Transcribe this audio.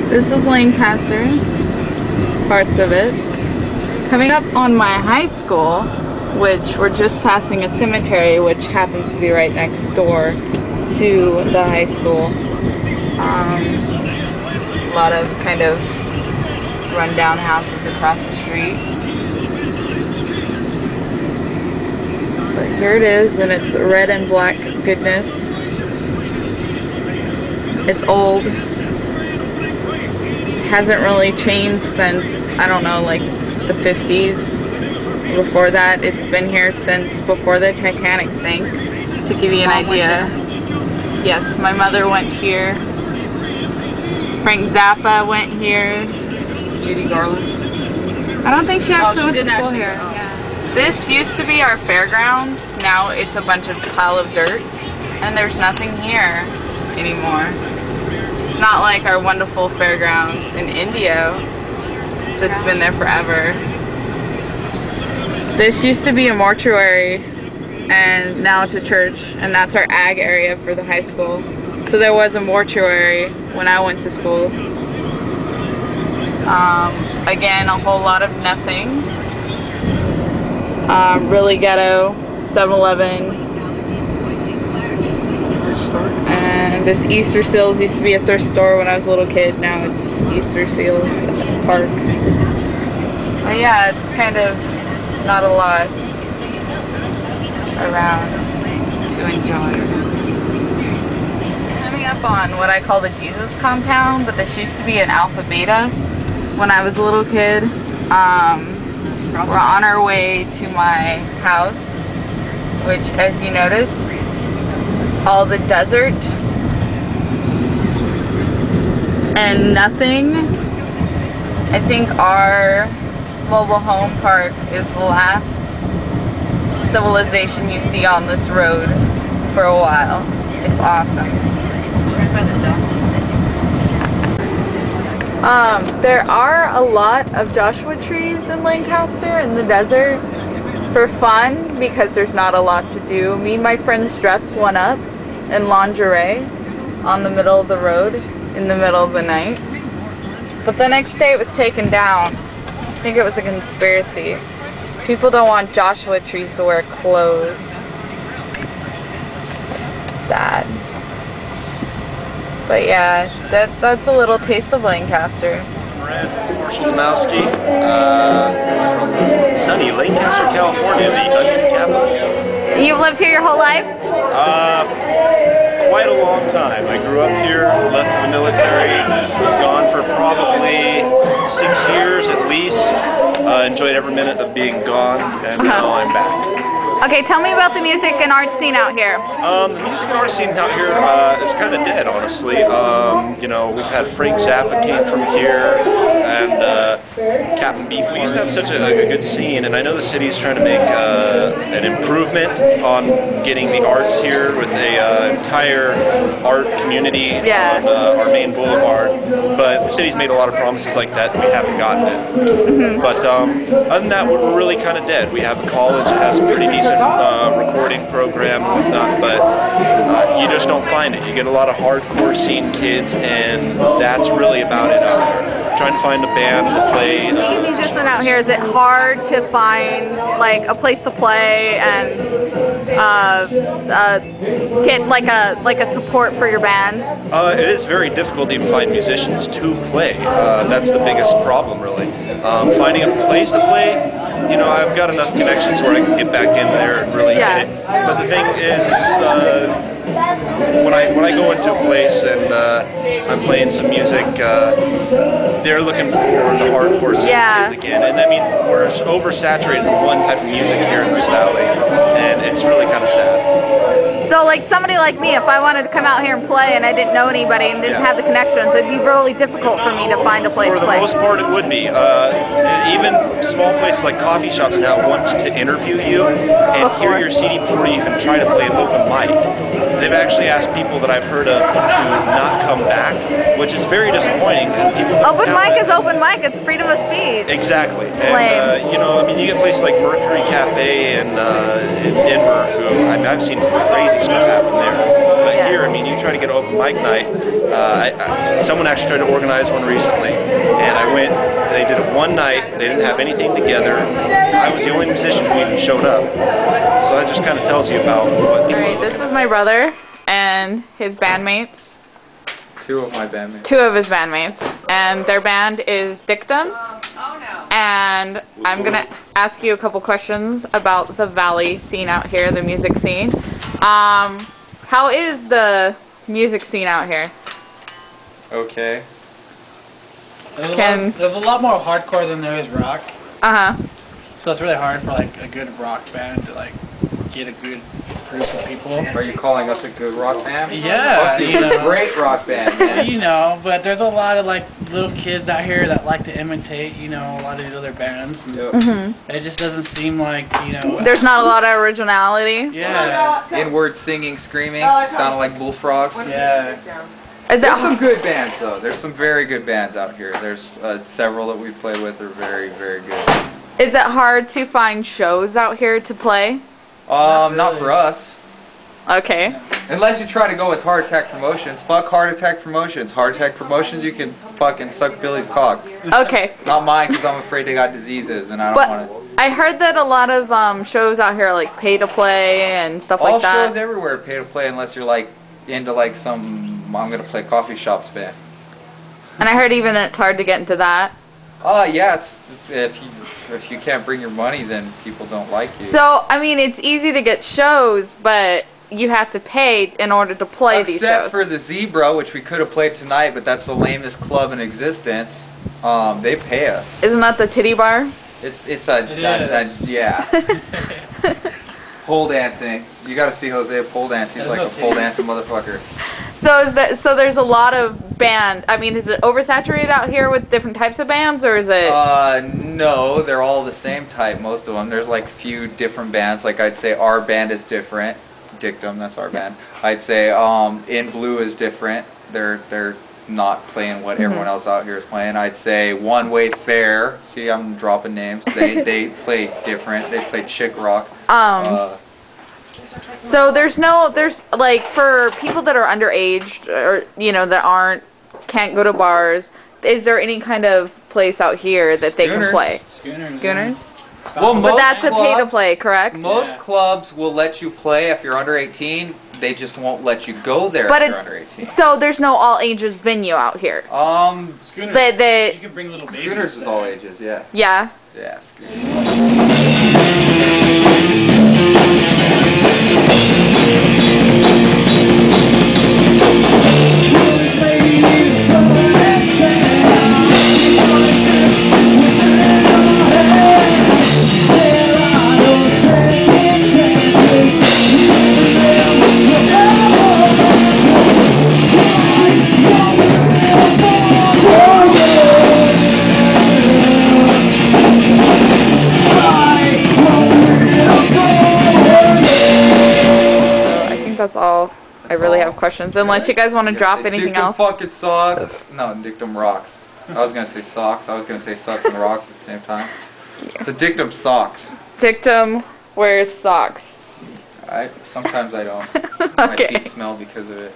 This is Lancaster, parts of it. Coming up on my high school, which we're just passing a cemetery, which happens to be right next door to the high school. A lot of kind of rundown houses across the street. But here it is, and it's red and black goodness. It's old. Hasn't really changed since, I don't know, like the 50s. Before that, it's been here since before the Titanic sank, to give you an idea. Yes, my mother went here. Frank Zappa went here. Judy Garland. I don't think she actually went to school here. Yeah. This used to be our fairgrounds. Now it's a bunch of pile of dirt, and there's nothing here anymore. It's not like our wonderful fairgrounds in Indio that's been there forever. This used to be a mortuary, and now it's a church, and that's our ag area for the high school. So there was a mortuary when I went to school. Again, a whole lot of nothing. Really ghetto, 7-Eleven. And this Easter Seals used to be a thrift store when I was a little kid. Now it's Easter Seals at the park. But yeah, it's kind of not a lot around to enjoy. Coming up on what I call the Jesus compound, but this used to be an Alpha Beta when I was a little kid. We're on our way to my house, which, as you notice, all the desert and nothing. I think our mobile home park is the last civilization you see on this road for a while. It's awesome. It's right by the dump. There are a lot of Joshua trees in Lancaster in the desert for fun because there's not a lot to do. Me and my friends dressed one up in lingerie on the middle of the road in the middle of the night. But the next day it was taken down. I think it was a conspiracy. People don't want Joshua trees to wear clothes. Sad. But yeah, that's a little taste of Lancaster. Brad Orszlemowski from sunny Lancaster, California, the onion capital. You've lived here your whole life? Quite a long time. I grew up here, left the military, was gone for probably 6 years at least. Enjoyed every minute of being gone, and now I'm back. Okay, tell me about the music and art scene out here. The music and art scene out here is kind of dead, honestly. You know, we've had Frank Zappa came from here, and Captain Beef. We used to have such a good scene, and I know the city is trying to make an improvement on getting the arts here with a entire art community on our main boulevard. But the city's made a lot of promises like that, and we haven't gotten it. But other than that, we're really kind of dead. We have a college that has a pretty decent recording program and whatnot, but you just don't find it. You get a lot of hardcore scene kids, and that's really about it out there. Trying to find a band to play. Being a musician out here, is it hard to find like a place to play and get like a support for your band? It is very difficult to even find musicians to play. That's the biggest problem, really. Finding a place to play. You know, I've got enough connections where I can get back in there and really hit it. But the thing is when I go into a place and I'm playing some music, they're looking for the hardcore scene kids again. And I mean, we're oversaturated with one type of music here in this valley, and it's really kind of sad. So like somebody like me, if I wanted to come out here and play and I didn't know anybody and didn't have the connections, it'd be really difficult for me to find a place to play. For the most part, it would be. Even small places like coffee shops now want to interview you and hear your CD before you even try to play an open mic. They've actually asked people that I've heard of to not come back, which is very disappointing. And people open mic is open mic. It's freedom of speech. Exactly. And you know, I mean, you get places like Mercury Cafe in Denver, who I've seen some crazy stuff happen there. But here, I mean, you try to get an open mic night. Someone actually tried to organize one recently, and I went. They did it one night. They didn't have anything together. I was the only musician who even showed up. So that just kind of tells you about what. Alright, this is my brother and his bandmates. Two of my bandmates. Two of his bandmates. And their band is Dictum. And I'm going to ask you a couple questions about the Valley scene out here, the music scene. How is the music scene out here? Okay. There's a lot more hardcore than there is rock. Uh-huh. So it's really hard for like a good rock band to like get a good group of people. Are you calling us a good rock band? Yeah, you know. Great rock band, man. You know, but there's a lot of like little kids out here that like to imitate, you know, a lot of these other bands. And it just doesn't seem like, you know. There's not a lot of originality. Yeah. Inward singing, screaming, sounding like bullfrogs. Yeah. Is There's it some good bands though. There's some very good bands out here. There's several that we play with are very, very good. Is it hard to find shows out here to play? Not for us. Okay. Unless you try to go with Heart Attack Promotions. Fuck Heart Attack Promotions. Heart Attack Promotions, you can fucking suck Billy's cock. Okay. Not mine, because I'm afraid they got diseases and I don't want to. I heard that a lot of shows out here are like pay to play and stuff like that. All shows everywhere pay to play unless you're like into like some I'm gonna play coffee shops band. And I heard even it's hard to get into that. Yeah, it's if you can't bring your money, then people don't like you. So I mean, it's easy to get shows, but you have to pay in order to play these shows. Except for the Zebra, which we could have played tonight, but that's the lamest club in existence. They pay us. Isn't that the titty bar? It's yeah. Pole dancing. You got to see Jose pole dance. He's like a pole dancing motherfucker. So there's a lot of band. I mean, is it oversaturated out here with different types of bands, or is it? No, they're all the same type. Most of them. There's like a few different bands. Like I'd say our band is different. Dictum, that's our band. I'd say In Blue is different. They're not playing what everyone else out here is playing. I'd say One Way Fair. See, I'm dropping names. They play different. They play chick rock. So there's like for people that are underage or you know that can't go to bars. Is there any kind of place out here that they can play? Schooners. Well, but that's a pay to play, correct? Most clubs will let you play if you're under 18. They just won't let you go there if you're under 18. So there's no all ages venue out here. Schooners. You can bring little babies. Schooners is all ages, yeah. Yeah. Yeah, Schooners. That's all. I really have questions. Unless you guys want to drop anything else. Dictum fucking sucks. No, Dictum rocks. I was gonna say socks. I was gonna say sucks and rocks at the same time. Yeah. So Dictum socks. Dictum wears socks. Sometimes I don't. Okay. My feet smell because of it.